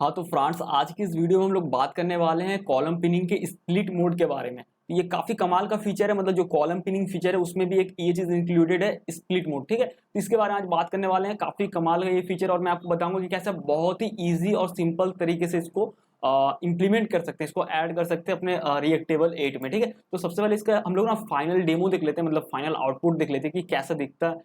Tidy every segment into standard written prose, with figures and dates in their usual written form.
हाँ तो फ्रांस, आज की इस वीडियो में हम लोग बात करने वाले हैं कॉलम पिनिंग के स्प्लिट मोड के बारे में। ये काफी कमाल का फीचर है, मतलब जो कॉलम पिनिंग फीचर है उसमें भी एक ये चीज इंक्लूडेड है, स्प्लिट मोड। ठीक है, तो इसके बारे में आज बात करने वाले हैं। काफी कमाल है ये फीचर और मैं आपको बताऊंगा कि कैसे बहुत ही ईजी और सिंपल तरीके से इसको इंप्लीमेंट कर सकते हैं, इसको ऐड कर सकते हैं अपने रिएक्ट टेबल 8 में। ठीक है, तो सबसे पहले इसका हम लोग ना फाइनल डेमो देख लेते हैं, मतलब फाइनल आउटपुट देख लेते हैं कि कैसा दिखता है,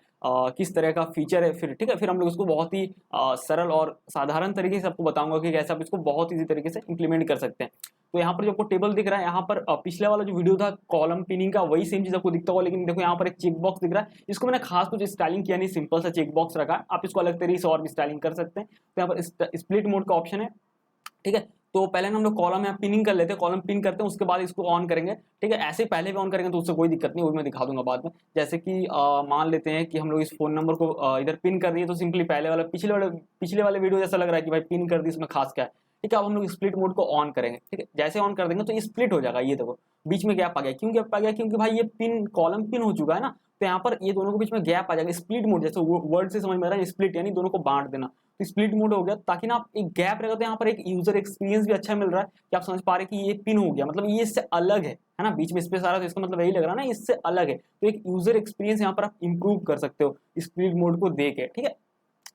किस तरह का फीचर है। फिर ठीक है, फिर हम लोग इसको बहुत ही सरल और साधारण तरीके से आपको बताऊंगा कि कैसे आप इसको बहुत ईजी तरीके से इंप्लीमेंट कर सकते हैं। तो यहाँ पर जो आपको टेबल दिख रहा है, यहाँ पर पिछले वाला जो वीडियो था कॉलम पिनिंग का, वही सेम चीज आपको दिखता होगा, लेकिन देखो यहाँ पर एक चेक बॉक्स दिख रहा है। इसको मैंने खास कुछ स्टाइलिंग किया नहीं, सिंपल सा चेक बॉक्स रखा है। आप इसको अलग तरीके से और भी स्टाइलिंग कर सकते हैं। तो यहाँ पर स्प्लिट मोड का ऑप्शन है। ठीक है, तो पहले हम लोग कॉलम यहाँ पिनिंग कर लेते हैं, कॉलम पिन करते हैं, उसके बाद इसको ऑन करेंगे। ठीक है, ऐसे ही पहले भी ऑन करेंगे तो उससे कोई दिक्कत नहीं, वो भी मैं दिखा दूंगा बाद में। जैसे कि मान लेते हैं कि हम लोग इस फोन नंबर को इधर पिन कर दिए, तो सिंपली पहले वाला पिछले वाले वीडियो जैसा लग रहा है कि भाई पिन कर दी, इसमें खास क्या है। ठीक है, अब हम लोग स्प्लिट मोड को ऑन करेंगे। ठीक है, जैसे ऑन कर देंगे तो ये स्प्लिट हो जाएगा। ये देखो बीच में गैप आ गया, क्यों गैप आ गया? क्योंकि भाई ये पिन कॉलम पिन हो चुका है ना, तो यहाँ पर ये दोनों के बीच में गैप आ जाएगा। स्प्लिट मोड जैसे वर्ड से समझ में आ रहा है, स्प्लिट यानी दोनों को बांट देना। तो स्प्लिट मोड हो गया, ताकि ना आप एक गैप रहेगा तो यहाँ पर एक यूजर एक्सपीरियंस भी अच्छा मिल रहा है कि आप समझ पा रहे हैं कि ये पिन हो गया, मतलब ये इससे अलग है ना, बीच में स्पेस आ रहा है तो इसका मतलब यही लग रहा है ना, इससे अलग है। तो एक यूजर एक्सपीरियंस यहाँ पर आप इंप्रूव कर सकते हो स्प्लिट मोड को दे के। ठीक है,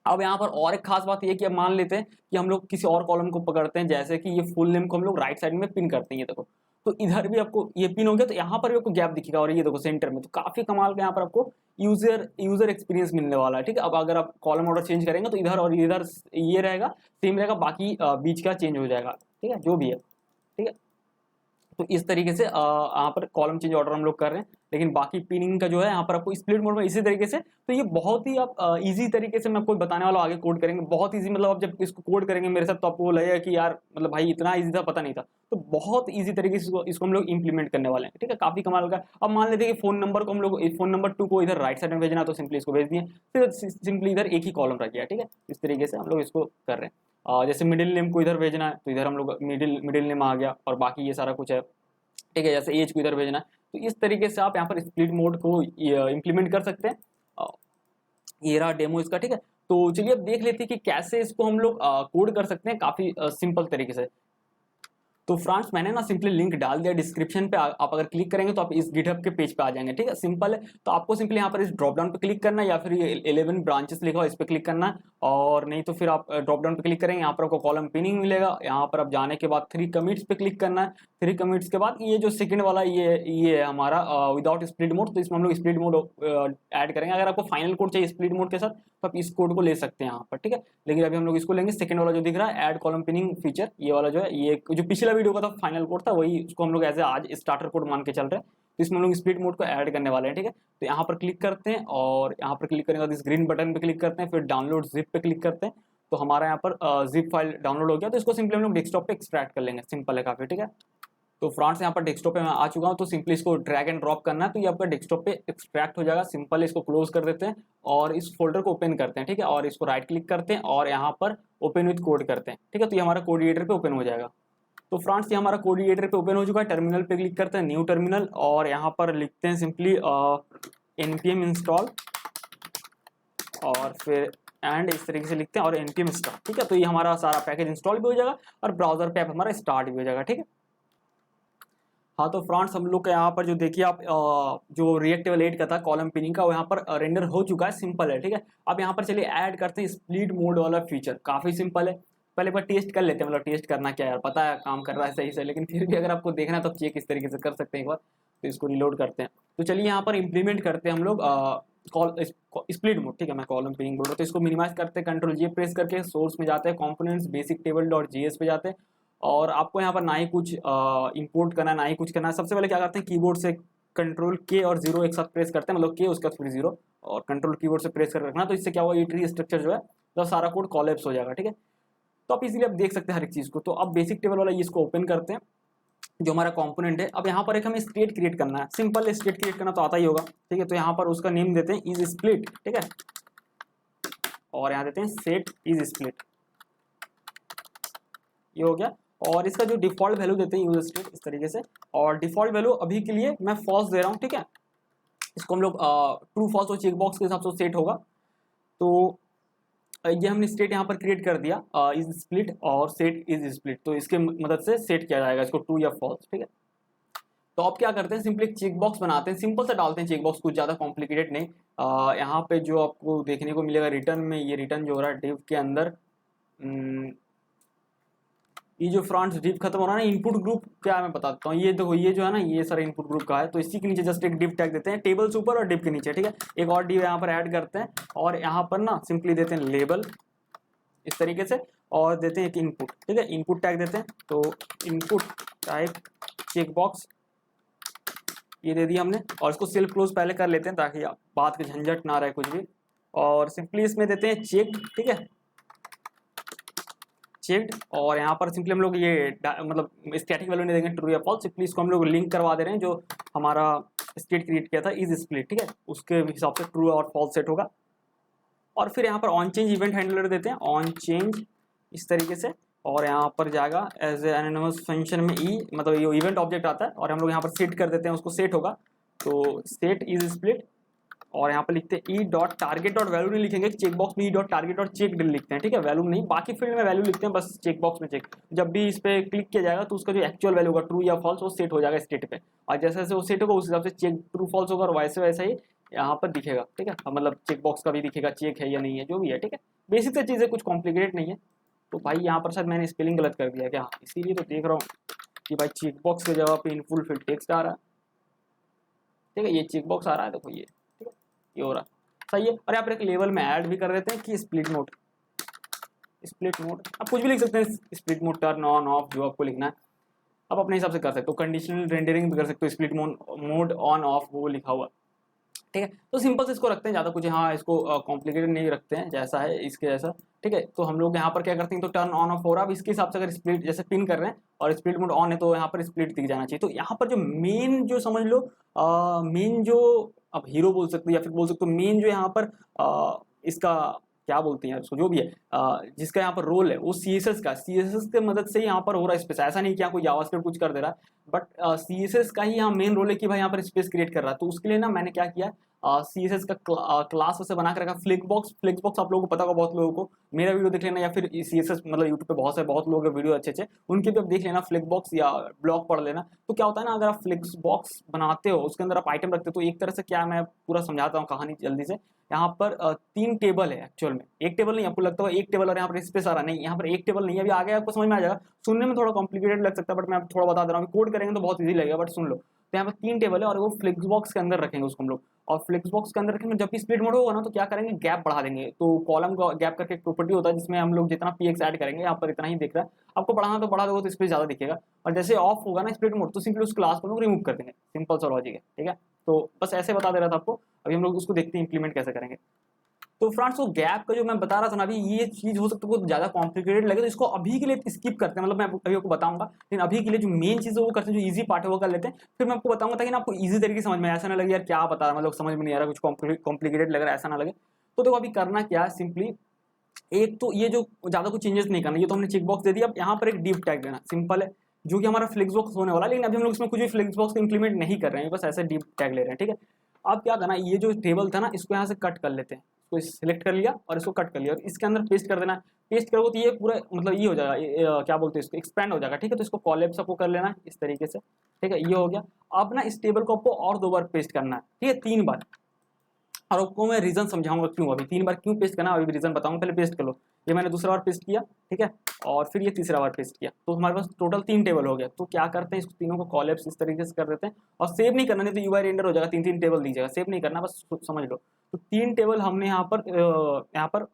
अब यहाँ पर और एक खास बात ये कि अब मान लेते हैं कि हम लोग किसी और कॉलम को पकड़ते हैं, जैसे कि ये फुल नेम को हम लोग राइट साइड में पिन करते हैं, ये देखो, तो इधर भी आपको ये पिन हो गया, तो यहाँ पर भी आपको गैप दिखेगा और ये देखो सेंटर में। तो काफी कमाल का यहाँ पर आपको यूजर एक्सपीरियंस मिलने वाला है। ठीक है, अब अगर आप कॉलम ऑर्डर चेंज करेंगे तो इधर और इधर ये रहेगा, सेम रहेगा, बाकी बीच का चेंज हो जाएगा। ठीक है, जो भी है। ठीक है, तो इस तरीके से यहाँ पर कॉलम चेंज ऑर्डर हम लोग कर रहे हैं, लेकिन बाकी पिनिंग का जो है यहाँ पर आपको स्प्लिट मोड में इसी तरीके से। तो ये बहुत ही आप इजी तरीके से मैं आपको बताने वाला हूँ, आगे कोड करेंगे बहुत इजी। मतलब आप जब इसको कोड करेंगे मेरे साथ तो आपको लगेगा कि यार मतलब भाई इतना इजी था, पता नहीं था। तो बहुत इजी तरीके से इसको हम लोग इंप्लीमेंट करने वाले हैं। ठीक है, काफी कमाल का। अब मान लेते हैं कि फोन नंबर को हम लोग फोन नंबर 2 को इधर राइट साइड में भेजना, तो सिंपली इसको भेज दिए, फिर सिंपली इधर एक ही कॉलम रख गया। ठीक है, इस तरीके से हम लोग इसको कर रहे हैं। जैसे मिडिल नेम को इधर भेजना है तो इधर हम लोग मिडिल नेम आ गया, और बाकी ये सारा कुछ है। ठीक है, जैसे एज को इधर भेजना है, तो इस तरीके से आप यहाँ पर स्प्लिट मोड को इंप्लीमेंट कर सकते हैं। ये रहा डेमो इसका। ठीक है, तो चलिए अब देख लेते हैं कि कैसे इसको हम लोग कोड कर सकते हैं काफी सिंपल तरीके से। तो फ्रेंड्स, मैंने ना सिंपली लिंक डाल दिया डिस्क्रिप्शन पे, आप अगर क्लिक करेंगे तो आप इस गिटहब के पेज पे आ जाएंगे। ठीक है, सिंपल है। तो आपको सिंपली यहाँ पर इस ड्रॉप डाउन पे क्लिक करना है, या फिर ये 11 ब्रांचेस लिखा हो इस पे क्लिक करना है, और नहीं तो फिर आप ड्रॉप डाउन पे क्लिक करेंगे, यहाँ पर आपको कॉलम पिनिंग मिलेगा। यहाँ पर आप जाने के बाद 3 कमिट्स पे क्लिक करना है। 3 कमिट्स के बाद ये जो सेकंड वाला ये है हमारा विदाउट स्प्लिट मोड, तो इसमें हम लोग स्प्लिट मोड ऐड करेंगे। अगर आपको फाइनल कोड चाहिए स्प्लिट मोड के साथ तो आप इस कोड को ले सकते हैं यहाँ पर। ठीक है, लेकिन अभी हम लोग इसको लेंगे सेकंड वाला जो दिख रहा है ऐड कॉलम पिनिंग फीचर, ये वाला जो है, ये जो पिछला वीडियो का था फाइनल कोड था, वही उसको हम लोग एज ए आज स्टार्टर कोड मान के चल रहे हैं। तो इसमें हम लोग स्प्लिट मोड को ऐड करने वाले हैं। ठीक है, तो यहाँ पर क्लिक करते हैं, और यहाँ पर क्लिक करने के बाद इस ग्रीन बटन पे क्लिक करते हैं, फिर डाउनलोड जिप पे क्लिक करते हैं। तो हमारा यहाँ पर जिप फाइल डाउनलोड हो गया, तो इसको सिंपली हम लोग डेस्कटॉप पे एक्सट्रैक्ट कर लेंगे। सिंपल है काफी। ठीक है, तो फ्रेंड्स यहाँ पर डेस्कटॉप पे मैं आ चुका हूँ, तो सिंपली इसको ड्रैग एंड ड्रॉप करना है, तो ये आपका डेस्कटॉप पे एक्सट्रैक्ट हो जाएगा। सिंपल इसको क्लोज कर देते हैं और इस फोल्डर को ओपन करते हैं। ठीक है, और इसको राइट क्लिक करते हैं और यहाँ पर ओपन विथ कोड करते हैं। ठीक है, तो ये हमारा कोड एडिटर पे ओपन हो जाएगा। तो फ्रेंड्स, ये हमारा कोड एडिटर पे ओपन हो चुका है। टर्मिनल पे क्लिक करते हैं, न्यू टर्मिनल, और यहाँ पर लिखते हैं सिंपली npm इंस्टॉल, और फिर एंड इस तरीके से लिखते हैं और npm इंस्टॉल। ठीक है, तो ये हमारा सारा पैकेज इंस्टॉल भी हो जाएगा और ब्राउजर पे हमारा स्टार्ट भी हो जाएगा। ठीक है, हाँ तो फ्रेंड्स, हम लोग का यहाँ पर जो देखिए आप जो रिएक्ट टेबल 8 का था कॉलम पिनिंग का, वो यहाँ पर रेंडर हो चुका है। सिंपल है। ठीक है, अब यहाँ पर चलिए ऐड करते हैं स्प्लिट मोड वाला फीचर। काफी सिंपल है। पहले एक बार टेस्ट कर लेते हैं, मतलब टेस्ट करना क्या है, पता है काम कर रहा है सही से, लेकिन फिर भी अगर आपको देखना है तो चेक इस तरीके से कर सकते हैं एक बार। तो इसको रिलोड करते हैं। तो चलिए यहाँ पर इंप्लीमेंट करते हैं हम लोग स्प्लिट मोड। ठीक है, मैं कॉलम पिनिंग बोल रहा हूँ, तो इसको मिनिमाइज करते हैं, कंट्रोल जे प्रेस करके सोर्स में जाते हैं, components basic table dot GS पे जाते हैं, और आपको यहाँ पर ना ही कुछ इंपोर्ट करना है ना ही कुछ करना है। सबसे पहले क्या करते हैं, कीबोर्ड से कंट्रोल के और 0 एक साथ प्रेस करते हैं, मतलब के उसका फिर 0, और कंट्रोल कीबोर्ड से प्रेस कर रखना। तो इससे क्या होगा, ये ट्री स्ट्रक्चर जो है तो सारा कोड कॉलेप्स हो जाएगा। ठीक है, तो आप इजीली आप देख सकते हैं हर एक चीज को। तो अब बेसिक टेबल वाला इसको ओपन करते हैं, जो हमारा कंपोनेंट है। अब यहाँ पर एक हमें स्टेट क्रिएट करना है। सिंपल स्टेट क्रिएट करना तो आता ही होगा। ठीक है, तो यहाँ पर उसका नेम देते हैं इज स्प्लिट। ठीक है, और यहाँ देते हैं सेट इज स्प्लिट, ये हो गया। और इसका जो डिफॉल्ट वैल्यू देते हैं यूजर स्टेट इस तरीके से, और डिफॉल्ट वैल्यू अभी के लिए मैं फॉल्स दे रहा हूँ। ठीक है, इसको हम लोग ट्रू फॉल्स और चेक बॉक्स के हिसाब से सेट होगा। तो ये हमने स्टेट यहाँ पर क्रिएट कर दिया इज स्प्लिट और सेट इज स्प्लिट, तो इसके मदद से सेट किया जाएगा इसको ट्रू या फॉल्स, ठीक है। तो अब क्या करते हैं, सिंपली एक चेक बॉक्स बनाते हैं, सिंपल से डालते हैं चेक बॉक्स, कुछ ज़्यादा कॉम्प्लिकेटेड नहीं। यहाँ पे जो आपको देखने को मिलेगा रिटर्न में, ये रिटर्न जो हो रहा है डिव के अंदर, ये जो फ्रंट डिव खत्म हो रहा है ना, इनपुट ग्रुप क्या है मैं बताता हूँ। ये देखो, ये जो है ना, ये सारा इनपुट ग्रुप का है, तो इसी के नीचे जस्ट एक डिव टैग देते हैं, टेबल से ऊपर और डिव के नीचे, ठीक है। एक और डिव यहाँ पर ऐड करते हैं और यहाँ पर ना सिंपली देते हैं लेबल इस तरीके से, और देते हैं एक इनपुट, ठीक है, इनपुट टैग देते हैं। तो इनपुट टाइप चेक बॉक्स ये दे दिया हमने, और इसको सेल्फ क्लोज पहले कर लेते हैं ताकि बात की झंझट ना रहे कुछ भी। और सिंपली इसमें देते हैं चेक, ठीक है, चेक्ड, और यहाँ पर सिंपली हम लोग ये मतलब स्टैटिक वैल्यू नहीं देंगे ट्रू या फॉल्स, सिंपली इसको हम लोग लिंक करवा दे रहे हैं जो हमारा स्टेट क्रिएट किया था इज स्प्लिट, ठीक है, उसके हिसाब से ट्रू और फॉल्स सेट होगा। और फिर यहाँ पर ऑन चेंज इवेंट हैंडलर देते हैं, ऑन चेंज इस तरीके से, और यहाँ पर जाएगा एज ए एनोनिमस फंक्शन में ई, मतलब ये इवेंट ऑब्जेक्ट आता है, और हम लोग यहाँ पर सेट कर देते हैं उसको, सेट होगा तो सेट इज स्प्लिट, और यहाँ पर लिखते हैं e dot target dot value नहीं लिखेंगे, चेक बॉक्स में e dot target dot check लिखते हैं, ठीक है, वैल्यू नहीं, बाकी फील्ड में वैल्यू लिखते हैं, बस चेक बॉक्स में चेक। जब भी इस पर क्लिक किया जाएगा तो उसका जो एक्चुअल वैल्यू होगा ट्रू या फॉल्स वो सेट हो जाएगा स्टेट पे, और जैसे जैसे वो सेट होगा उस हिसाब से चेक ट्रू फॉल्स होगा, और वैसे वैसे ही यहाँ पर दिखेगा, ठीक है, मतलब चेक बॉक्स का भी दिखेगा चेक है या नहीं है, जो भी है, ठीक है। बेसिक से चीज़ें कुछ कॉम्प्लिकेटेड नहीं है। तो भाई यहाँ पर शायद मैंने स्पेलिंग गलत कर दिया क्या, इसीलिए तो देख रहा हूँ कि भाई चेक बॉक्स की जगह पे इन फुल फिल टेक्स्ट आ रहा है, ठीक है, ये चेक बॉक्स आ रहा है, देखो ये, ठीक है, ये हो रहा सही है। और यहाँ पर एक लेवल में ऐड भी कर देते हैं कि स्प्लिट मोड, स्प्लिट मोड आप कुछ भी लिख सकते हैं, split mode turn on off जो आपको लिखना है आप अपने हिसाब से कर सकते हो, कंडीशनल रेंडरिंग भी कर सकते हो, स्प्लिट मोड ऑन ऑफ वो लिखा हुआ, ठीक है। तो सिंपल से इसको रखते हैं, ज़्यादा कुछ हाँ इसको कॉम्प्लिकेटेड नहीं रखते हैं, जैसा है इसके जैसा, ठीक है। तो हम लोग यहाँ पर क्या करते हैं, तो टर्न ऑन ऑफ हो रहा है, अब इसके हिसाब से अगर स्प्लिट जैसे पिन कर रहे हैं और स्प्लिट मोड ऑन है तो यहाँ पर स्प्लिट दिख जाना चाहिए। तो यहाँ पर जो मेन जो समझ लो मेन जो अब हीरो बोल सकते हो या फिर बोल सकते हो मेन जो यहाँ पर इसका क्या बोलते हैं उसको, जो भी है जिसका यहाँ पर रोल है वो CSS का, CSS के मदद से ही यहाँ पर हो रहा है स्पेस, ऐसा नहीं कि यहाँ कोई जावास्क्रिप्ट कुछ कर दे रहा है, बट CSS का ही यहाँ मेन रोल है कि भाई यहाँ पर स्पेस क्रिएट कर रहा है। तो उसके लिए ना मैंने क्या किया, CSS का क्लास वैसे बना कर रखा, फ्लेक्सबॉक्स आप लोगों को पता होगा, बहुत लोगों को, मेरा वीडियो देख लेना या फिर CSS मतलब यूट्यूब पे बहुत लोगों के वीडियो अच्छे उनके भी आप देख लेना, फ्लेक्सबॉक्स या ब्लॉग पढ़ लेना। तो क्या होता है ना, अगर आप फ्लेक्सबॉक्स बनाते हो उसके अंदर आप आइटम रखते हो, तो एक तरह से क्या, मैं पूरा समझाता हूँ कहानी जल्दी से। यहाँ पर 3 टेबल है एक्चुअल में, एक टेबल नहीं, आपको लगता है एक टेबल और यहाँ पर स्पेस आ रहा नहीं, यहाँ पर एक टेबल नहीं है, अभी आगे आपको समझ में आ जाएगा, सुनने में थोड़ा कॉम्प्लिकेटेड लग सकता है बट मैं थोड़ा बता दे रहा हूँ, कोड करेंगे तो बहुत ईजी लगेगा, बट सुन लो। तो यहाँ पर 3 टेबल है और वो फ्लेक्सबॉक्स के अंदर रखेंगे उसको हम लोग, और फ्लेक्सबॉक्स के अंदर रखेंगे, जब भी स्प्लिट मोड होगा ना तो क्या करेंगे, गैप बढ़ा देंगे। तो कॉलम का गैप करके एक प्रॉपर्टी होता है जिसमें हम लोग जितना px ऐड करेंगे, यहाँ पर इतना ही दिख रहा है, आपको बढ़ाना तो बढ़ा दोगे तो स्पेस ज्यादा दिखेगा, और जैसे ऑफ होगा ना स्प्लिट मोड तो सिंपली उस क्लास को लोग रिमूव कर देंगे, सिंपल सा लॉजिक है, ठीक है। तो बस ऐसे बता दे रहा था आपको, अभी हम लोग उसको देखते हैं इंप्लीमेंट कैसे करेंगे। तो फ्रेंड्स वो गैप का जो मैं बता रहा था ना, अभी ये चीज हो सकता है बहुत ज्यादा कॉम्प्लिकेटेड लगे, तो इसको अभी के लिए स्किप करते हैं, मतलब मैं अभी आपको बताऊंगा, लेकिन अभी के लिए जो मेन चीज है वो करते हैं, जो इजी पार्ट है वो कर लेते हैं, फिर मैं आपको बताऊंगा ताकि ना आपको इजी तरीके से समझ में, ऐसा ना लगे यार क्या बता रहा, मतलब समझ में नहीं आ रहा, कुछ कॉम्प्लिकेटेड लग रहा है, ऐसा ना लगे। तो देखो अभी करना क्या है, सिंपली एक तो ये जो ज्यादा कुछ चेंजेस नहीं करना, ये तो हमने चेक बॉक्स दे दिया, अब यहाँ पर एक डिव टैग देना, सिंपल है, जो कि हमारा फ्लेक्स बॉक्स होने वाला है, लेकिन अभी हम लोग इसमें कुछ भी फ्लेक्स बॉक्स इंप्लीमेंट नहीं कर रहे हैं, बस ऐसे डिव टैग ले रहे हैं, ठीक है। अब क्या करना, ये जो टेबल था ना इसको यहाँ से कट कर लेते हैं, इसको सिलेक्ट कर लिया और इसको कट कर लिया और इसके अंदर पेस्ट कर देना, पेस्ट करोगे तो ये पूरा मतलब ये हो जाएगा, क्या बोलते हैं इसको, एक्सपैंड हो जाएगा, ठीक है। तो इसको कॉलेप्स आपको कर लेना है इस तरीके से, ठीक है, ये हो गया। अब ना इस टेबल को आपको और 2 बार पेस्ट करना है, ठीक है, 3 बार, और आपको मैं रीजन समझाऊंगा क्यों, अभी 3 बार क्यों पेस्ट करना अभी भी रीजन बताऊंगा, पहले पेस्ट कर लो। ये मैंने दूसरा बार पेस्ट किया, ठीक है, और फिर ये तीसरा बार पेस्ट किया, तो हमारे पास टोटल 3 टेबल हो गया। तो क्या करते हैं, इसको तीनों को कॉलेप्स इस तरीके से कर देते हैं, और सेव नहीं करना, नहीं तो UI रेंडर हो जाएगा, 3 टेबल दीजिएगा, सेव नहीं करना, बस समझ लो। तो 3 टेबल हमने यहाँ पर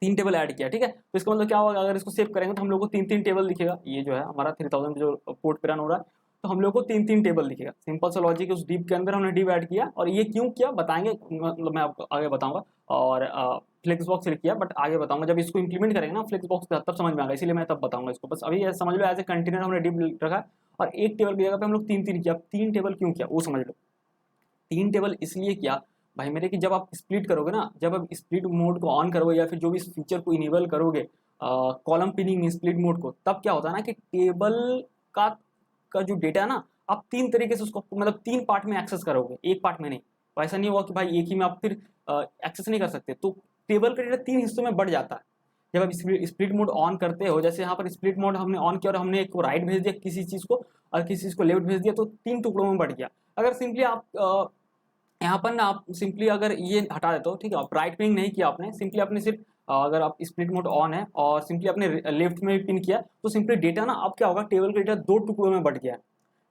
3 टेबल ऐड किया, ठीक है। तो इसका मतलब क्या होगा, अगर इसको सेव करेंगे तो हम लोग को 3 टैब दिखेगा, ये जो है हमारा 3000 जो पोर्ट पे रन हो रहा है, तो हम लोग को 3 टेबल दिखेगा, सिंपल सा लॉजिक है। उस डिव के अंदर हमने डिव ऐड किया, और ये क्यों किया बताएंगे, मतलब मैं आपको आगे बताऊंगा, और फ्लेक्सबॉक्स से किया, बट आगे बताऊंगा जब इसको इंप्लीमेंट करेंगे ना फ्लेक्सबॉक्स का, तब समझ में आएगा, इसीलिए मैं तब बताऊंगा इसको। बस अभी समझ लो एज ए कंटेनर हमने डिव रखा, और एक टेबल की जगह पे हम लोग 3 किया। 3 टेबल क्यों किया वो समझ लो, 3 टेबल इसलिए किया भाई मेरे कि जब आप स्प्लिट करोगे ना, जब आप स्प्लिट मोड को ऑन करोगे या फिर जो भी इस फीचर को इनेबल करोगे कॉलम पिनिंग स्प्लिट मोड को, तब क्या होता है ना कि टेबल का जो डेटा है ना, आप 3 तरीके से उसको मतलब 3 पार्ट में एक्सेस करोगे, एक पार्ट में नहीं। तो ऐसा नहीं होगा कि भाई एक ही में आप फिर एक्सेस नहीं कर सकते, तो टेबल का डेटा 3 हिस्सों में बढ़ जाता है जब आप स्प्लिट मोड ऑन करते हो। जैसे यहाँ पर स्प्लिट मोड हमने ऑन किया और हमने एक को राइट भेज दिया किसी चीज़ को और किसी चीज़ को लेफ्ट भेज दिया, तो 3 टुकड़ों में बढ़ गया। अगर सिंपली आप यहाँ पर ना आप सिंपली अगर ये हटा देते हो, ठीक है, आप राइट पिन नहीं किया आपने, सिंपली आपने सिर्फ अगर आप स्प्लिट मोड ऑन है और सिंपली आपने लेफ्ट में भी पिन किया, तो सिंपली डेटा ना अब क्या होगा, टेबल का डेटा 2 टुकड़ों में बढ़ गया है,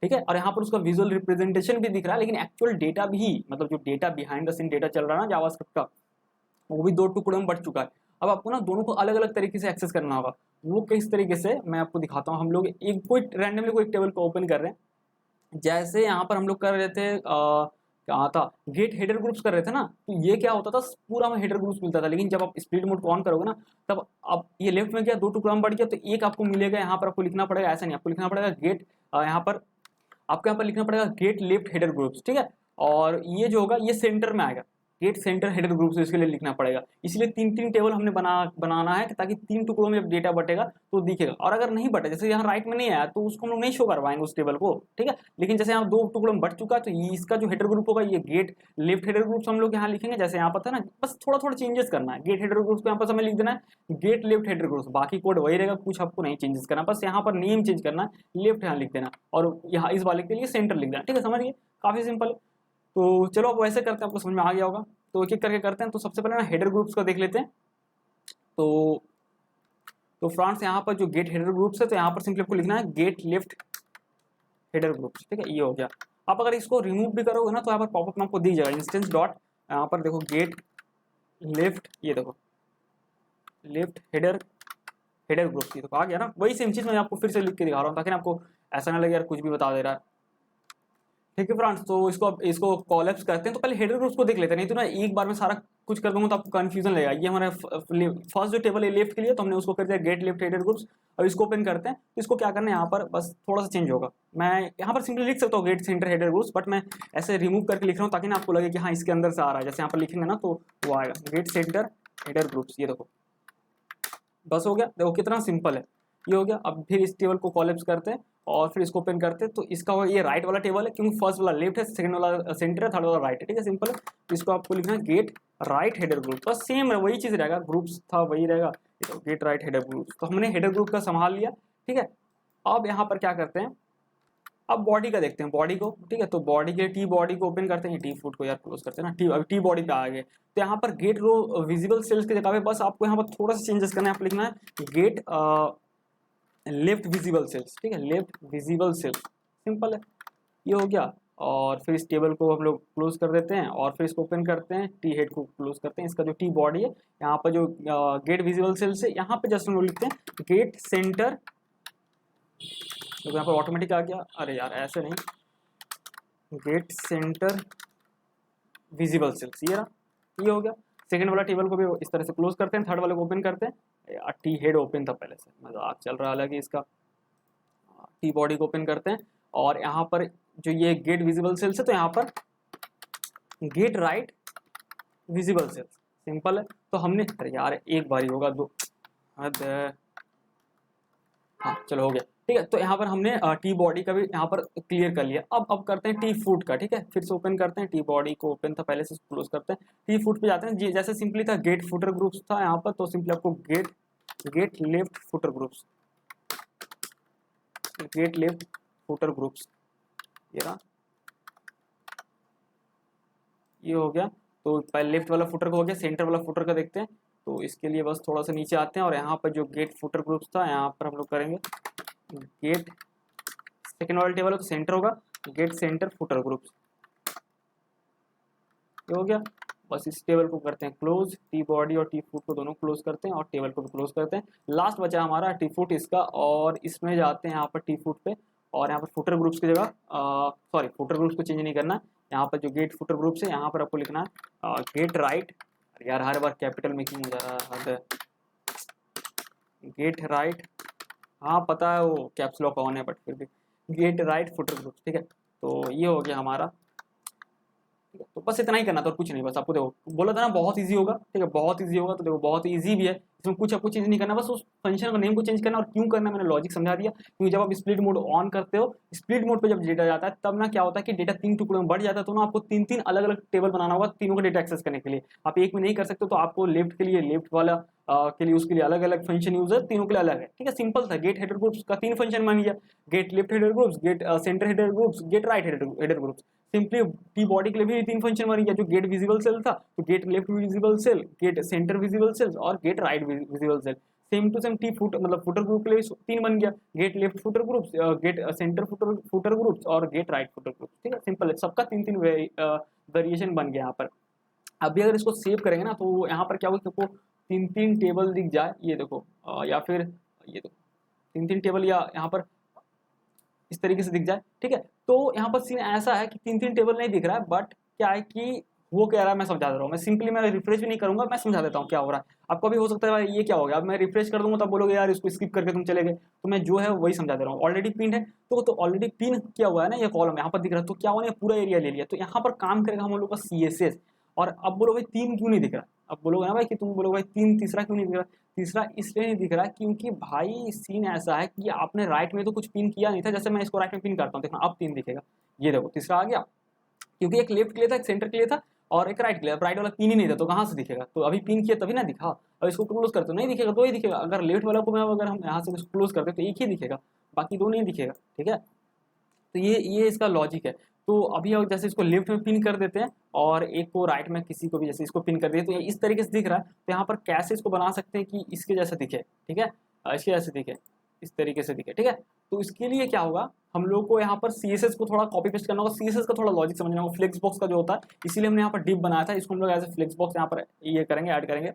ठीक है। और यहाँ पर उसका विजुअल रिप्रेजेंटेशन भी दिख रहा है, लेकिन एक्चुअल डेटा भी, मतलब जो data behind the scene data चल रहा है ना जावास्क्रिप्ट का, वो भी 2 टुकड़ों में बढ़ चुका है। अब आपको ना दोनों को अलग अलग तरीके से एक्सेस करना होगा। वो किस तरीके से मैं आपको दिखाता हूँ। हम लोग एक कोई रैंडमली कोई टेबल को ओपन कर रहे हैं, जैसे यहाँ पर हम लोग कर रहे थे क्या था, गेट हेडर ग्रुप्स कर रहे थे ना, तो ये क्या होता था, पूरा में हेडर ग्रुप्स मिलता था। लेकिन जब आप स्प्लिट मोड को ऑन करोगे ना, तब अब ये लेफ्ट में गया, 2 टुकड़ा में बढ़ गया, तो एक आपको मिलेगा। यहाँ पर आपको लिखना पड़ेगा, ऐसा नहीं, आपको लिखना पड़ेगा गेट, यहाँ पर आपको यहाँ पर लिखना पड़ेगा गेट लेफ्ट हेडर ग्रुप्स, ठीक है। और ये जो होगा ये सेंटर में आएगा, गेट सेंटर हेडर ग्रुप्स, इसके लिए लिखना पड़ेगा। इसलिए 3 टेबल हमने बनाना है ताकि 3 टुकड़ों में जब डेटा बटेगा तो दिखेगा। और अगर नहीं बटे, जैसे यहाँ राइट में नहीं आया, तो उसको हम लोग नहीं शो करवाएंगे उस टेबल को, ठीक है। लेकिन जैसे यहाँ 2 टुकड़ों में बट चुका है, तो इसका जो हेडर ग्रुप होगा ये गेट लेफ्ट हेडर ग्रुप्स हम लोग यहाँ लिखेंगे। जैसे यहाँ पर था ना, बस थोड़ा थोड़ा चेंजेस करना है। गेट हेडर ग्रुप्स को यहाँ पर हमें लिख देना है गेट लेफ्ट हेडर ग्रुप्स, बाकी कोड वही रहेगा, कुछ आपको नहीं चेंजेस करना, बस यहाँ पर नेम चेंज करना है, लेफ्ट यहाँ लिख देना और यहाँ इस वाले के लिए सेंटर लिख देना, ठीक है। समझिए, काफी सिंपल है। तो चलो अब वैसे करते हैं, आपको समझ में आ गया होगा। तो एक एक करके करते हैं। तो सबसे पहले ना हेडर ग्रुप्स का देख लेते हैं। तो फ्रेंड्स यहाँ पर जो गेट हेडर ग्रुप्स है, तो यहाँ पर सिंपली आपको लिखना है गेट लेफ्ट हेडर ग्रुप्स, ठीक है, ये हो गया। आप अगर इसको रिमूव भी करोगे ना, तो यहाँ पर पॉपअप में आपको दी जाएगा इंस्टेंस डॉट, यहाँ पर देखो गेट लेफ्ट, ये देखो लेफ्ट हेडर ग्रुप्स, ये तो आ गया ना। वही सेम चीज़ मैं आपको फिर से लिख के दिखा रहा हूँ ताकि आपको ऐसा ना लगे यार कुछ भी बता दे रहा है, ठीक है फ्रेंड्स। तो इसको कॉलैप्स करते हैं। तो पहले हेडर ग्रुप्स को देख लेते हैं, नहीं तो ना एक बार में सारा कुछ कर दूंगा तो आपको कंफ्यूजन लगेगा। ये हमारा फर्स्ट जो टेबल है लेफ्ट के लिए, तो हमने उसको कर दिया गेट लेफ्ट हेडर ग्रुप्स। अब इसको ओपन करते हैं। तो इसको क्या करना है, यहाँ पर बस थोड़ा सा चेंज होगा। मैं यहाँ पर सिंपली लिख सकता हूँ get centre header groups, but मैं ऐसे रिमूव करके लिख रहा हूँ ताकि ना आपको लगे कि हाँ इसके अंदर से आ रहा है। जैसे यहाँ पर लिखेंगे ना तो वो आएगा गेट सेंटर हेडर ग्रुप्स, ये देखो बस हो गया। देखो कितना सिंपल है, ये हो गया। अब फिर इस टेबल को कॉलैप्स करते हैं और फिर इसको ओपन करते हैं। तो इसका हो ये राइट वाला टेबल है, क्योंकि फर्स्ट वाला लेफ्ट है, सेकंड वाला सेंटर है, थर्ड वाला राइट है, ठीक है, सिंपल है। तो इसको आपको लिखना है गेट राइट हेडर ग्रुप, बस सेम है, वही चीज़ रहेगा, ग्रुप्स था वही रहेगा, तो गेट राइट हेडर ग्रुप। तो हमने हेडर ग्रुप का संभाल लिया, ठीक है। अब यहाँ पर क्या करते हैं, अब बॉडी का देखते हैं, बॉडी को, ठीक है। तो बॉडी के टी बॉडी को ओपन करते हैं, टी फुट को यार क्लोज करते हैं ना, टी बॉडी पे आ गए। तो यहाँ पर गेट रो विजिबल सेल्स की जगह पे बस आपको यहाँ पर थोड़ा सा चेंजेस करना है। आपको लिखना है गेट लेफ्ट विजिबल सेल्स, ठीक है, लेफ्ट विजिबल सेल्स, सिंपल है, ये हो गया। और फिर इस टेबल को हम लोग क्लोज कर देते हैं और फिर इसको ओपन करते हैं, टी हेड को क्लोज करते हैं। इसका जो टी बॉडी है, यहाँ पर जो गेट विजिबल सेल्स है, यहाँ पे जस्ट हम लोग लिखते हैं गेट सेंटर, तो यहाँ पर ऑटोमेटिक आ गया, अरे यार ऐसे नहीं, गेट सेंटर विजिबल सेल्स, ये हो गया। सेकंड वाला टेबल को भी इस तरह से क्लोज करते हैं, थर्ड वाले को ओपन करते हैं। टी हेड ओपन था पहले से, मजाक चल रहा है हालांकि इसका। टी बॉडी को ओपन करते हैं और यहाँ पर जो ये गेट विजिबल सेल्स है, तो यहाँ पर gate right visible sales, simple है। तो हमने, अरे यार एक बार ही होगा, दो, हाँ चलो हो गया, ठीक है। तो यहाँ पर हमने टी बॉडी का भी यहाँ पर क्लियर कर लिया। अब करते हैं टी फुट का, ठीक है। फिर से ओपन करते हैं, टी बॉडी को ओपन था पहले से, क्लोज करते हैं, टी फुट पे जाते हैं। जैसे सिंपली था गेट फुटर ग्रुप्स था यहाँ पर, तो सिंपली आपको get left footer groups, get left footer groups, ये रहा, ये हो गया। तो पहले लेफ्ट वाला फुटर का हो गया, सेंटर वाला फुटर का देखते हैं। तो इसके लिए बस थोड़ा सा नीचे आते हैं और यहाँ पर जो गेट फुटर ग्रुप्स था, यहाँ पर हम लोग करेंगे गेट, सेकेंड वाला टेबल है तो सेंटर होगा, गेट सेंटर फुटर ग्रुप्स, ये हो गया। बस इस टेबल को करते हैं क्लोज, टी बॉडी और टी फुट को दोनों क्लोज करते हैं और टेबल को भी क्लोज करते हैं। लास्ट बचा हमारा टी फुट इसका, और इसमें जाते हैं यहाँ पर टी फुट पे, और यहाँ पर फुटर ग्रुप्स की जगह, सॉरी फुटर ग्रुप्स को चेंज नहीं करना है। यहाँ पर जो गेट फुटर ग्रुप्स है, यहाँ पर आपको लिखना है गेट राइट, यार हर बार कैपिटल में क्यों हो जा रहा है, गेट राइट, हाँ पता है वो कैप्स लॉक ऑन है बट फिर भी गेट राइट फुटर ग्रुप्स, ठीक है। तो ये हो गया हमारा, ठीक है। तो बस इतना ही करना था और कुछ नहीं, बस आपको देखो बोला था ना बहुत इजी होगा, ठीक है, बहुत इजी होगा। तो देखो बहुत इजी भी है, इसमें कुछ आपको चेंज नहीं करना, बस उस फंक्शन का नेम को चेंज करना। और क्यों करना मैंने लॉजिक समझा दिया, क्योंकि जब आप स्प्लिट मोड ऑन करते हो, स्प्लिट मोड पे जब डेटा जाता है तब ना क्या होता है कि डेटा 3 टुकड़ों में बढ़ जाता है, तो ना आपको 3 अलग अलग टेबल बनाना होगा तीनों का डेटा एक्सेस करने के लिए। आप एक में नहीं कर सकते, तो आपको लेफ्ट के लिए लेफ्ट वाला के लिए उसके लिए अलग अलग फंक्शन यूज है, तीनों के लिए अलग है। ठीक है, सिंपल था। गेट हेडर ग्रुप्स का 3 फंक्शन मान लिया, get left header groups, get centre header groups, get right header groups. Simply की बॉडी के लिए भी 3 फंक्शन बन गया, जो गेट विजिबल सेल था तो get left visible cell, get centre visible cells और get right visible cell. Same to same T foot मतलब फुटर ग्रुप के लिए 3 बन गया, get left footer groups, get centre footer groups और गेट राइट फुटर ग्रुप्स। ठीक है, simple है, सबका 3 वेरिएशन बन गया यहाँ पर। अभी अगर इसको सेव करेंगे ना तो यहाँ पर क्या होगा, आपको 3 टेबल दिख जाए, ये देखो, या फिर ये देखो 3 टेबल या यहाँ पर इस तरीके से दिख जाए। ठीक है, तो यहाँ पर सीन ऐसा है कि 3 टेबल नहीं दिख रहा है, बट क्या है कि वो कह रहा है, मैं समझा दे रहा हूँ। मैं सिंपली मैं रिफ्रेश भी नहीं करूंगा, मैं समझा देता हूँ क्या हो रहा है। आपको भी हो सकता है भाई ये क्या हो गया, अब मैं रिफ्रेश कर दूंगा तब बोलोगे यार इसको स्किप करके तुम चले गए, तो मैं जो है वही समझा दे रहा हूँ। ऑलरेडी पिन है तो ऑलरेडी पिन किया हुआ है ना, ये कॉलम यहाँ पर दिख रहा है, तो क्या हुआ ना, पूरा एरिया ले लिया। तो यहाँ पर काम करेगा हम लोग का CSS। और अब बोलो भाई 3 क्यों नहीं दिख रहा, अब बोलोगे ना भाई कि तुम बोलोगे भाई 3 तीसरा क्यों नहीं दिख रहा। तीसरा इसलिए नहीं दिख रहा क्योंकि भाई सीन ऐसा है कि आपने राइट में तो कुछ पिन किया नहीं था। जैसे मैं इसको राइट में पिन करता हूँ, देखना अब 3 दिखेगा। ये देखो तीसरा आ गया, क्योंकि एक लेफ्ट के लिए था, एक सेंटर के लिए था और एक राइट के लिए। राइट वाला पिन ही नहीं था तो कहाँ से दिखेगा, तो अभी पिन किया तभी ना दिखा। अब इसको क्लोज करते नहीं दिखेगा, दो ही दिखेगा। अगर लेफ्ट वाला को मैं अगर हम यहाँ से क्लोज करते तो एक ही दिखेगा, बाकी दो नहीं दिखेगा। ठीक है, तो ये इसका लॉजिक है। तो अभी जैसे इसको लेफ्ट में पिन कर देते हैं और एक को राइट में, किसी को भी जैसे इसको पिन कर दिए तो ये इस तरीके से दिख रहा है। तो यहाँ पर कैसे इसको बना सकते हैं कि इसके जैसा दिखे। ठीक है, इसके जैसे दिखे, इस तरीके से दिखे। ठीक है, तो इसके लिए क्या होगा, हम लोग को यहाँ पर CSS को थोड़ा कॉपी पेस्ट करना होगा, CSS का थोड़ा लॉजिक समझना होगा, फ्लेक्स बॉक्स का जो होता है। इसीलिए हमने यहाँ पर डिप बनाया था, इसको हम लोग एज ए फ्लेक्स बॉक्स यहाँ पर ये करेंगे, ऐड करेंगे।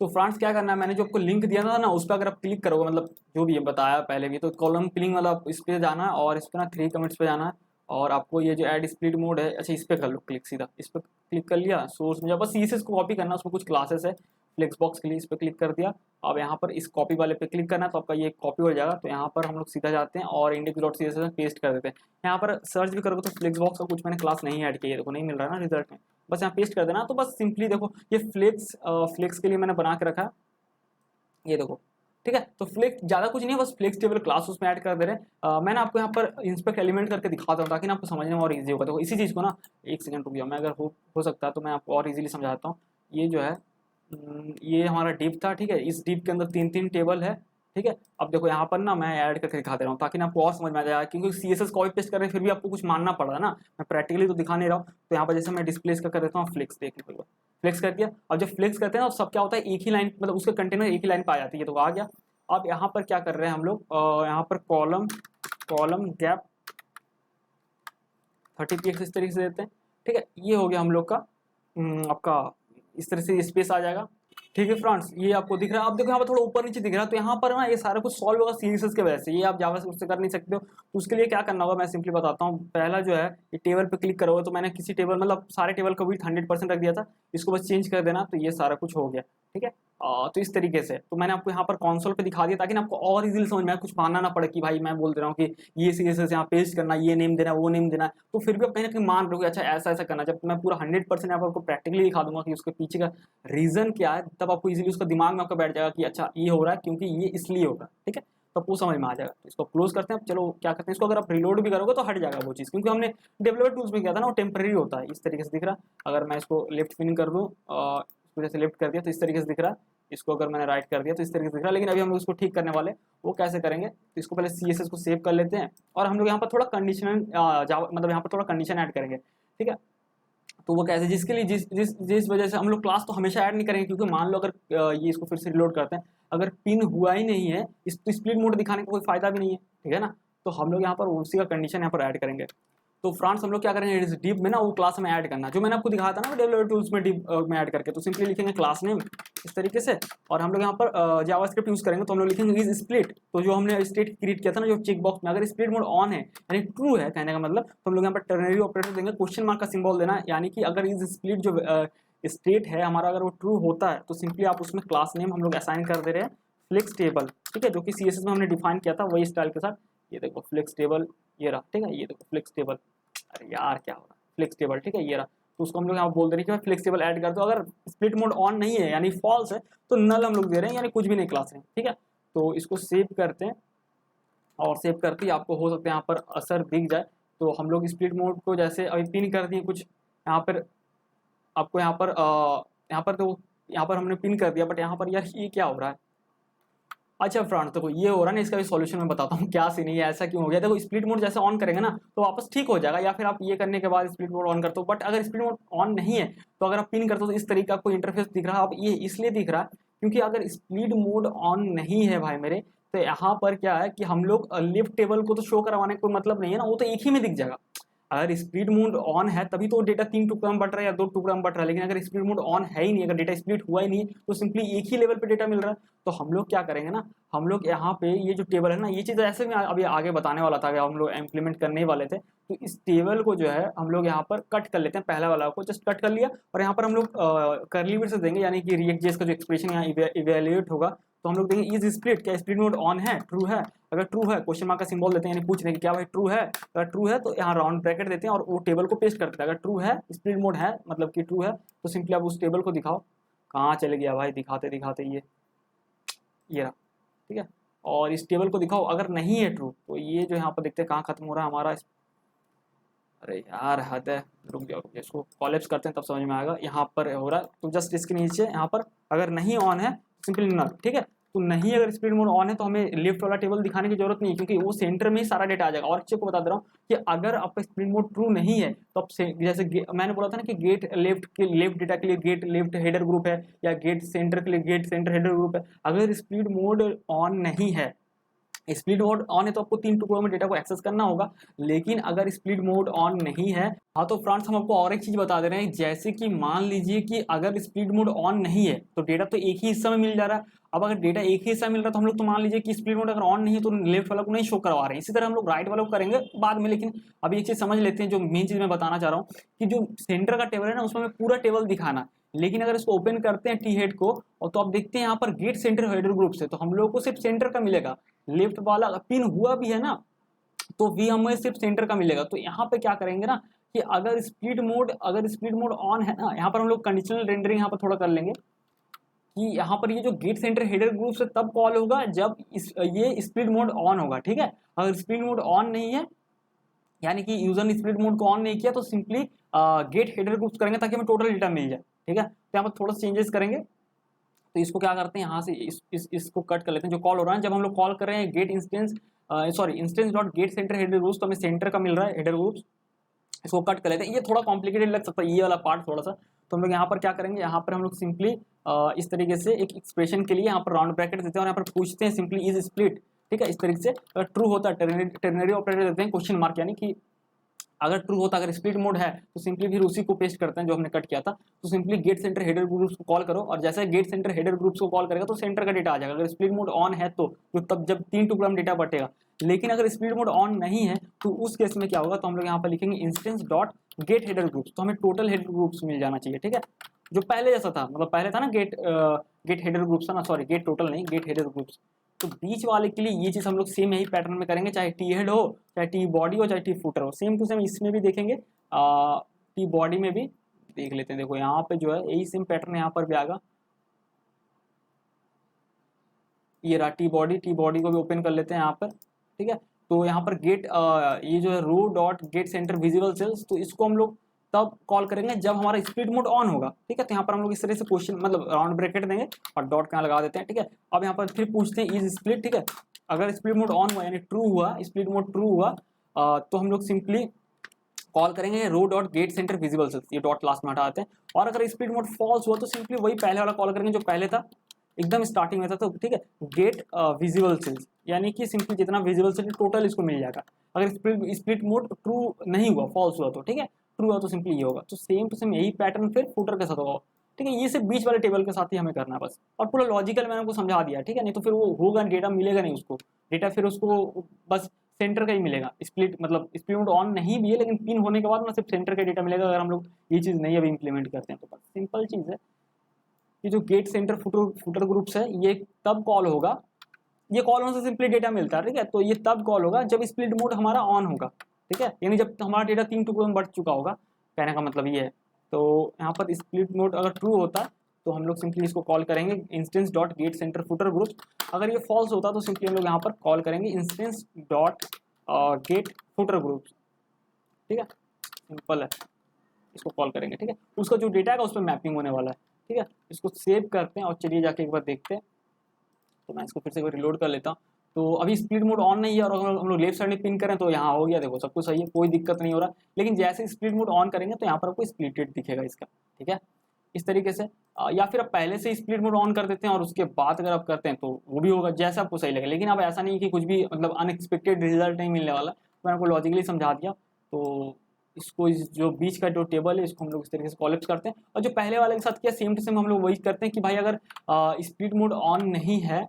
तो फ्रेंड्स क्या करना है, मैंने जो आपको लिंक दिया था ना, उस पर अगर आप क्लिक करोगे, मतलब जो भी ये बताया पहले भी, तो कॉलम पिनिंग वाला इस पे जाना है और इस पर ना 3 कमेंट्स पे जाना है। और आपको ये जो ऐड स्प्लिट मोड है, अच्छा इस पर कर लो क्लिक, सीधा इस पर क्लिक कर लिया। सोर्स में जब बस CSS को कॉपी करना, उसमें कुछ क्लासेस है फ्लेक्स बॉक्स के लिए, इस पर क्लिक कर दिया। अब यहाँ पर इस कॉपी वाले पे क्लिक करना, तो आपका ये कॉपी हो जाएगा। तो यहाँ पर हम लोग सीधा जाते हैं और index.css में पेस्ट कर देते हैं। यहाँ पर सर्च भी करोगे तो फ्लेक्स बॉक्स का कुछ मैंने क्लास नहीं ऐड किया, देखो नहीं मिल रहा है ना रिजल्ट में, बस यहाँ पेस्ट कर देना। तो बस सिंपली देखो ये फ्लेक्स के लिए मैंने बना के रखा, ये देखो। ठीक है, तो फ्लेक्स ज्यादा कुछ नहीं है, बस फ्लेक्स टेबल क्लास उसमें ऐड कर दे रहे हैं। मैंने आपको यहाँ पर इंस्पेक्ट एलिमेंट करके दिखाता हूँ ताकि ना आपको समझने में और इजी होगा। देखो इसी चीज़ को ना, एक सेकंड रुक जाओ, मैं अगर हो सकता है तो मैं आपको और इजीली समझाता हूँ। ये जो है ये हमारा डिप था। ठीक है, इस डिप के अंदर 3 टेबल है। ठीक है, अब देखो यहाँ पर ना मैं ऐड करके दिखा दे रहा हूँ ताकि ना आपको और समझ में आ जाए, क्योंकि CSS कॉपी पेस्ट कर रहे हैं फिर भी आपको कुछ मानना पड़ रहा है ना, मैं प्रैक्टिकली तो दिखा नहीं रहा हूँ। तो यहाँ पर जैसे मैं डिस्प्ले का कर देता हूँ फ्लेक्स, देख लीजिए फ्लेक्स कर दिया। अब जब फ्लेक्स करते हैं ना, सब क्या होता है, एक ही लाइन, मतलब उसके कंटेनर एक ही लाइन पे आ जाती है, तो आ गया। अब यहाँ पर क्या कर रहे हैं हम लोग, यहाँ पर कॉलम गैप 30 px इस तरीके से देते हैं। ठीक है, ये हो गया हम लोग का आपका इस तरह से स्पेस आ जाएगा। ठीक है फ्रेंड्स, ये आपको दिख रहा है। अब देखो यहाँ पर थोड़ा ऊपर नीचे दिख रहा है, तो यहाँ पर ना ये सारा कुछ सॉल्व होगा CSS के वजह से। ये आप जावास्क्रिप्ट से कर नहीं सकते हो, तो उसके लिए क्या करना होगा मैं सिंपली बताता हूँ। पहला जो है, ये टेबल पे क्लिक करोगे तो मैंने किसी टेबल, मतलब सारे टेबल का विड्थ 100% रख दिया था, इसको बस चेंज कर देना, तो ये सारा कुछ हो गया। ठीक है, तो इस तरीके से तो मैंने आपको यहाँ पर कंसोल पे दिखा दिया ताकि ना आपको और इजीली समझ में आए, कुछ मानना ना पड़े कि भाई मैं बोल दे रहा हूँ कि ये CSS यहाँ पेस्ट करना, ये नेम देना, वो नेम देना, तो फिर भी आप कहीं ना कहीं मान रहे हो कि अच्छा ऐसा ऐसा करना। जब मैं पूरा 100% यहाँ पर आपको प्रैक्टिकली दिखा दूंगा कि उसके पीछे का रीजन क्या है, तब आपको इजीली उसका दिमाग में आपका बैठ जाएगा कि अच्छा ये हो रहा है क्योंकि ये इसलिए होगा। ठीक है, तो आपको समझ में आ जाएगा। इसको क्लोज करते हैं। चलो क्या करते हैं, इसको अगर आप रिलोड भी करोगे तो हट जाएगा वो चीज़, क्योंकि हमने डेवलपर टूल्स में किया था ना, वो टेम्परेरी होता है। इस तरीके से दिख रहा है। अगर मैं इसको लेफ्ट पिन कर दूँ, इसको जैसे लेफ्ट कर दिया तो इस तरीके से दिख रहा है, इसको अगर मैंने राइट कर दिया तो इस तरीके से दिख रहा है। लेकिन अभी हम लोग इसको ठीक करने वाले, वो कैसे करेंगे, तो इसको पहले CSS को सेव कर लेते हैं और हम लोग यहाँ पर थोड़ा कंडीशन मतलब यहाँ पर थोड़ा कंडीशन ऐड करेंगे। ठीक है, तो वो कैसे, जिसके लिए जिस वजह से हम लोग क्लास तो हमेशा ऐड नहीं करेंगे, क्योंकि मान लो अगर ये इसको फिर से रिलोड करते हैं, अगर पिन हुआ ही नहीं है, इस तो स्प्लिट मोड दिखाने का कोई फायदा भी नहीं है। ठीक है ना, तो हम लोग यहाँ पर उसी का कंडीशन यहाँ पर ऐड करेंगे। तो फ्रेंड्स हम लोग क्या करेंगे, इस डिप में ना वो क्लास में ऐड करना, जो मैंने आपको दिखाया था ना डेवलपर टूल्स में डिप में ऐड करके, तो सिंपली लिखेंगे क्लास नेम इस तरीके से। और हम लोग यहाँ पर जावास्क्रिप्ट यूज करेंगे, तो हम लोग लिखेंगे इज स्प्लिट। तो जो हमने स्टेट क्रिएट किया था ना, जो चेक बॉक्स में, अगर स्प्लिट मोड ऑन है यानी ट्रू है कहने का मतलब, तो हम लोग यहाँ पर टर्नरी ऑपरेटर देंगे, क्वेश्चन मार्क का सिंबल देना, यानी कि अगर इज स्प्लिट जो स्टेट है हमारा अगर वो ट्रू होता है, तो सिंपली आप उसमें क्लास नेम हम लोग असाइन कर दे रहे हैं फ्लेक्स टेबल। ठीक है, जो कि CSS में हमने डिफाइन किया था वही स्टाइल के साथ। ये देखो फ्लेक्स टेबल, ये रहा। ठीक है, ये देखो फ्लेक्स टेबल, अरे यार क्या हो रहा है, फ्लेक्स टेबल। ठीक है, ये रहा। तो उसको हम लोग यहाँ बोल दे रहे हैं कि फ्लेक्सिबल ऐड कर दो। अगर स्प्लिट मोड ऑन नहीं है यानी फॉल्स है तो नल हम लोग दे रहे हैं, यानी कुछ भी नहीं क्लास में, ठीक है। तो इसको सेव करते हैं और सेव करते ही आपको हो सकता है यहाँ पर असर दिख जाए। तो हम लोग स्प्लिट मोड को जैसे अभी पिन कर दिए कुछ यहाँ पर, आपको यहाँ पर तो यहाँ पर हमने पिन कर दिया, बट यहाँ पर यार ये क्या हो रहा है। अच्छा फ्रेंड्स देखो ये हो रहा है ना, इसका भी सॉल्यूशन मैं बताता हूँ क्या सीन है, ये ऐसा क्यों हो गया। देखो स्प्लिट मोड जैसे ऑन करेंगे ना तो वापस ठीक हो जाएगा, या फिर आप ये करने के बाद स्प्लिट मोड ऑन करते हो। बट अगर स्प्लिट मोड ऑन नहीं है तो अगर आप पिन करते हो तो इस तरीके का आपको इंटरफेस दिख रहा है। अब ये इसलिए दिख रहा है क्योंकि अगर स्प्लिट मोड ऑन नहीं है भाई मेरे, तो यहाँ पर क्या है कि हम लोग लिफ्ट टेबल को तो शो करवाने का कोई मतलब नहीं है ना, वो तो एक ही में दिख जाएगा। अगर स्प्लिट मोड ऑन है तभी तो डेटा 3 टुकड़ा में बट रहा है या 2 टुकड़ा में बट रहा है, लेकिन अगर स्प्लिट मोड ऑन है ही नहीं, अगर डेटा स्प्लिट हुआ ही नहीं तो सिंपली एक ही लेवल पे डेटा मिल रहा है। तो हम लोग क्या करेंगे ना, हम लोग यहाँ पे ये जो टेबल है ना, ये चीज़ ऐसे मैं अभी आगे बताने वाला था, अगर हम लोग इम्प्लीमेंट करने ही वाले थे। तो इस टेबल को जो है हम लोग यहाँ पर कट कर लेते हैं, पहला वाला को जस्ट कट कर लिया और यहाँ पर हम लोग कर्ली ब्रेसेस देंगे, यानी कि रिएक्ट जेएस का जो एक्सप्रेशन यहाँ इवेल्युएट होगा तो हम लोग देंगे इज स्प्लिट, क्या स्प्लिट मोड ऑन है, ट्रू है। अगर ट्रू है क्वेश्चन मार्क का सिंबल देते हैं, यानी पूछ रहे हैं कि क्या भाई ट्रू है। अगर ट्रू है तो यहाँ राउंड ब्रैकेट देते हैं और वो टेबल को पेस्ट करते हैं। अगर ट्रू है स्प्लिट मोड है मतलब कि ट्रू है तो सिंपली आप उस टेबल को दिखाओ। कहाँ चले गया भाई, दिखाते दिखाते ये रहा, ठीक है। और इस टेबल को दिखाओ, अगर नहीं है ट्रू तो ये जो यहाँ पर देखते हैं कहाँ खत्म हो रहा है हमारा। अरे यार हद है, रुक जाओ इसको कॉलेप्स करते हैं तब समझ में आएगा। यहाँ पर हो रहा है तो जस्ट इसके नीचे यहाँ पर अगर नहीं ऑन है सिंपली नल, ठीक है। तो नहीं अगर स्प्लिट मोड ऑन है तो हमें लेफ्ट वाला टेबल दिखाने की जरूरत नहीं है, क्योंकि वो सेंटर में ही सारा डेटा आ जाएगा। और अच्छे को बता दे रहा हूँ कि अगर आपका स्प्लिट मोड ट्रू नहीं है तो आप जैसे मैंने बोला था ना कि गेट लेफ्ट के लेफ्ट डेटा के लिए गेट लेफ्ट हेडर ग्रुप है, या गेट सेंटर के लिए गेट सेंटर हेडर ग्रुप है। अगर स्प्लिट मोड ऑन नहीं है, स्प्लिट मोड ऑन है तो आपको 3 टुकड़ों में डेटा को एक्सेस करना होगा। लेकिन अगर स्प्लिट मोड ऑन नहीं है, हाँ तो फ्रेंड्स हम आपको और एक चीज बता दे रहे हैं, जैसे कि मान लीजिए कि अगर स्प्लिट मोड ऑन नहीं है तो डेटा तो एक ही हिस्सा में मिल जा रहा है। अब अगर डेटा एक ही हिस्सा मिल रहा है तो हम लोग तो मान लीजिए कि स्प्लिट मोड अगर ऑन नहीं है तो लेफ्ट वाला को नहीं शो करवा रहे हैं, इसी तरह हम लोग राइट वाला को करेंगे बाद में। लेकिन अभी एक चीज समझ लेते हैं, जो मेन चीज मैं बताना चाह रहा हूँ कि जो सेंटर का टेबल है ना उसमें पूरा टेबल दिखाना, लेकिन अगर इसको ओपन करते हैं टी हेड को और तो आप देखते हैं यहाँ पर गेट सेंटर हेडर ग्रुप से, तो हम लोग को सिर्फ सेंटर का मिलेगा। लेफ्ट वाला पिन हुआ भी है ना तो भी हमें सिर्फ सेंटर का मिलेगा। तो यहाँ पे क्या करेंगे ना कि अगर स्प्लिट मोड ऑन है ना, यहाँ पर हम लोग कंडीशनल रेंडरिंग यहाँ पर थोड़ा कर लेंगे कि यहाँ पर ये जो गेट सेंटर हेडर ग्रुप से तब कॉल होगा जब ये स्प्लिट मोड ऑन होगा, ठीक है। अगर स्प्लिट मोड ऑन नहीं है यानी कि यूजर ने स्प्लिट मोड को ऑन नहीं किया तो सिंपली गेट हेडर ग्रुप्स करेंगे ताकि हमें टोटल डेटा मिल जाए, ठीक है। तो यहाँ पर थोड़ा सा चेंजेस करेंगे। तो इसको क्या करते हैं, यहाँ से इसको कट कर लेते हैं। जो कॉल हो रहा है जब हम लोग कॉल कर रहे हैं get instance instance dot get centre header groups, तो हमें सेंटर का मिल रहा है हेडर ग्रुप्स, इसको कट कर लेते हैं। ये थोड़ा कॉम्प्लिकेटेड लग सकता है ये वाला पार्ट थोड़ा सा, तो हम लोग यहाँ पर क्या करेंगे, यहाँ पर हम लोग सिंपली इस तरीके से एक एक्सप्रेशन के लिए यहाँ पर राउंड ब्रैकेट देते हैं और यहाँ पर पूछते हैं सिंपली इज स्प्लिट, ठीक है। इस तरीके से अगर ट्रू होता है टर्नरी ऑपरेटर देते हैं क्वेश्चन मार्क, यानी कि अगर ट्रू होता, अगर स्प्लिट मोड है तो सिंपली फिर उसी को पेस्ट करते हैं जो हमने कट किया था। तो simply get centre header groups को कॉल करो और जैसे गेट सेंटर हेडर ग्रुप्स को कॉल करेगा तो सेंटर का डेटा आ जाएगा। अगर स्प्लिट मोड ऑन है तो तब जब 3 टुकड़ा में डेटा बटेगा। लेकिन अगर स्प्लिट मोड ऑन नहीं है तो उस केस में क्या होगा, तो हम लोग यहाँ पर लिखेंगे instance dot gate header groups, तो हमें टोटल हेडर ग्रुप्स मिल जाना चाहिए, ठीक है। जो पहले जैसा था, मतलब पहले था ना गेट हेडर ग्रुप्स था ना, सॉरी गेट टोटल नहीं गेट हेडर ग्रुप्स। तो बीच वाले के लिए ये चीज़ हम लोग सेम यही पैटर्न में करेंगे, चाहे टी हेड हो चाहे टी बॉडी हो चाहे टी फुटर हो, सेम टू सेम इसमें भी देखेंगे। टी बॉडी में भी देख लेते हैं। देखो यहाँ पे जो है यही सेम पैटर्न यहाँ पर भी आएगा। ये रहा टी बॉडी को भी ओपन कर लेते हैं यहाँ पर, ठीक है। तो यहाँ पर गेट ये जो है row dot get centre visible cells, तो इसको हम लोग तब कॉल करेंगे जब हमारा स्प्लिट मोड ऑन होगा, ठीक है। तो यहाँ पर हम लोग इस तरह से क्वेश्चन मतलब राउंड ब्रैकेट देंगे और डॉट का लगा देते हैं, ठीक है। अब यहाँ पर फिर पूछते हैं इज स्प्लिट, ठीक है। अगर स्प्लिट मोड ऑन हुआ यानी ट्रू हुआ, स्प्लिट मोड ट्रू हुआ तो हम लोग सिंपली कॉल करेंगे row dot get centre visible cells, ये डॉट लास्ट में हटाते हैं। और अगर स्प्लिट मोड फॉल्स हुआ तो सिंपली वही पहले वाला कॉल करेंगे जो पहले था एकदम स्टार्टिंग में था, तो ठीक है गेट विजिबल सेल्स, यानी कि सिंपली जितना विजिबल सेल टोटल इसको मिल जाएगा। अगर स्प्लिट मोड ट्रू नहीं हुआ फॉल्स हुआ तो ठीक है, ट्रू हुआ तो सिंपली ये होगा। तो सेम टू सेम यही पैटर्न फिर फुटर के साथ होगा, ठीक है। ये सिर्फ बीच वाले टेबल के साथ ही हमें करना है बस, और पूरा लॉजिकल मैंने आपको समझा दिया, ठीक है। नहीं तो फिर वो होगा डेटा मिलेगा नहीं उसको, डेटा फिर उसको बस सेंटर का ही मिलेगा। स्प्लिट मतलब स्प्लिट मोड ऑन नहीं भी है लेकिन पिन होने के बाद ना सिर्फ सेंटर का डेटा मिलेगा, अगर हम लोग ये चीज़ नहीं अभी इंप्लीमेंट करते हैं तो। बस सिंपल चीज़ है कि जो गेट सेंटर फुटर ग्रुप्स है ये तब कॉल होगा, ये कॉल होने से सिंपली डेटा मिलता है, ठीक है। तो ये तब कॉल होगा जब स्प्लिट मोड हमारा ऑन होगा, ठीक है, यानी जब हमारा डेटा 3 टुकड़ों में बट चुका होगा। कहने का मतलब ये है, तो यहाँ पर स्प्लिट मोड अगर ट्रू होता तो हम लोग सिंपली इसको कॉल करेंगे instance dot get centre footer group. अगर ये फॉल्स होता तो सिंपली हम लोग यहाँ पर कॉल करेंगे instance dot gate footer group. ठीक है, सिंपल है, इसको कॉल करेंगे। ठीक है, उसका जो डेटा है उस पर मैपिंग होने वाला है। ठीक है, इसको सेव करते हैं और चलिए जाके एक बार देखते हैं। तो मैं इसको फिर से रिलोड कर लेता हूँ। तो अभी स्प्लिट मोड ऑन नहीं है और अगर हम लोग लेफ्ट साइड में पिन करें तो यहाँ हो गया, देखो सब कुछ सही है, कोई दिक्कत नहीं हो रहा। लेकिन जैसे स्प्लिट मोड ऑन करेंगे तो यहाँ पर आपको स्प्लिटेड दिखेगा इसका। ठीक है, इस तरीके से या फिर आप पहले से स्प्लिट मोड ऑन कर देते हैं और उसके बाद अगर आप करते हैं तो वो भी होगा, जैसा आपको सही लगे। लेकिन अब ऐसा नहीं कि कुछ भी मतलब अनएक्सपेक्टेड रिजल्ट नहीं मिलने वाला। मैंने आपको लॉजिकली समझा दिया। तो इसको इस जो बीच का जो टेबल है इसको हम लोग इस तरीके से कॉलेप्स करते हैं और जो पहले वाले के साथ किया सेम टू सेम हम लोग वही करते हैं कि भाई अगर स्प्लिट मोड ऑन नहीं है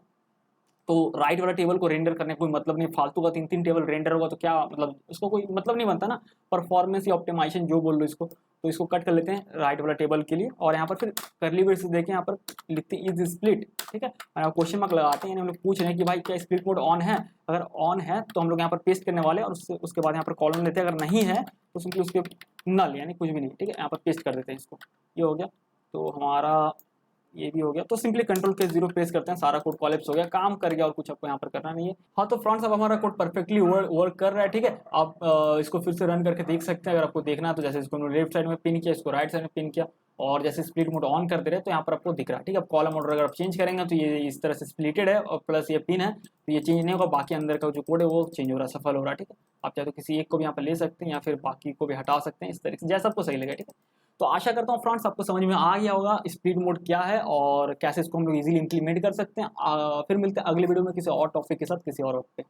तो राइट वाला टेबल को रेंडर करने कोई मतलब नहीं। फालतू का 3 टेबल रेंडर होगा तो क्या मतलब, उसको कोई मतलब नहीं बनता ना। परफॉर्मेंस या ऑप्टिमाइजेशन जो बोल लो इसको, तो इसको कट कर लेते हैं राइट वाला टेबल के लिए और यहाँ पर फिर करली ब्रेसेस देखें, यहाँ पर लिखते हैं इज स्प्लिट। ठीक है, क्वेश्चन मार्क लगाते हैं, हम लोग पूछ रहे हैं कि भाई क्या स्प्लिट मोड ऑन है। अगर ऑन है तो हम लोग यहाँ पर पेस्ट करने वाले हैं और उसके बाद यहाँ पर कॉलम लेते हैं। अगर नहीं है तो सिंपली उसके नल यानी कुछ भी नहीं। ठीक है, यहाँ पर पेस्ट कर देते हैं इसको, ये हो गया। तो हमारा ये भी हो गया। तो सिंपली कंट्रोल के 0 प्रेस करते हैं, सारा कोड कॉलेप्स हो गया, काम कर गया और कुछ आपको यहाँ पर करना नहीं है। हाँ, तो फ्रेंड्स अब हमारा कोड परफेक्टली वर्क कर रहा है। ठीक है, आप इसको फिर से रन करके देख सकते हैं अगर आपको देखना है तो। जैसे इसको लेफ्ट साइड में पिन किया, इसको राइट साइड में पिन किया और जैसे स्प्लिट मोड ऑन कर दे रहे तो यहाँ पर आपको दिख रहा है। ठीक है, अब कॉलम ऑर्डर अगर आप चेंज करेंगे तो ये इस तरह से स्प्लिटेड है और प्लस ये पिन है तो ये चेंज नहीं होगा, बाकी अंदर का जो कोड है वो चेंज हो रहा है, सफल हो रहा है। ठीक है, आप चाहे तो किसी एक को भी यहाँ पर ले सकते हैं या फिर बाकी को भी हटा सकते हैं, इस तरीके से जैसा आपको सही लगे। ठीक है, तो आशा करता हूँ फ्रेंड्स आपको समझ में आ गया होगा स्प्लिट मोड क्या है और कैसे इसको हम लोग इजीली इंप्लीमेंट कर सकते हैं। फिर मिलते हैं अगले वीडियो में किसी और टॉपिक के साथ, किसी और वक्त पे।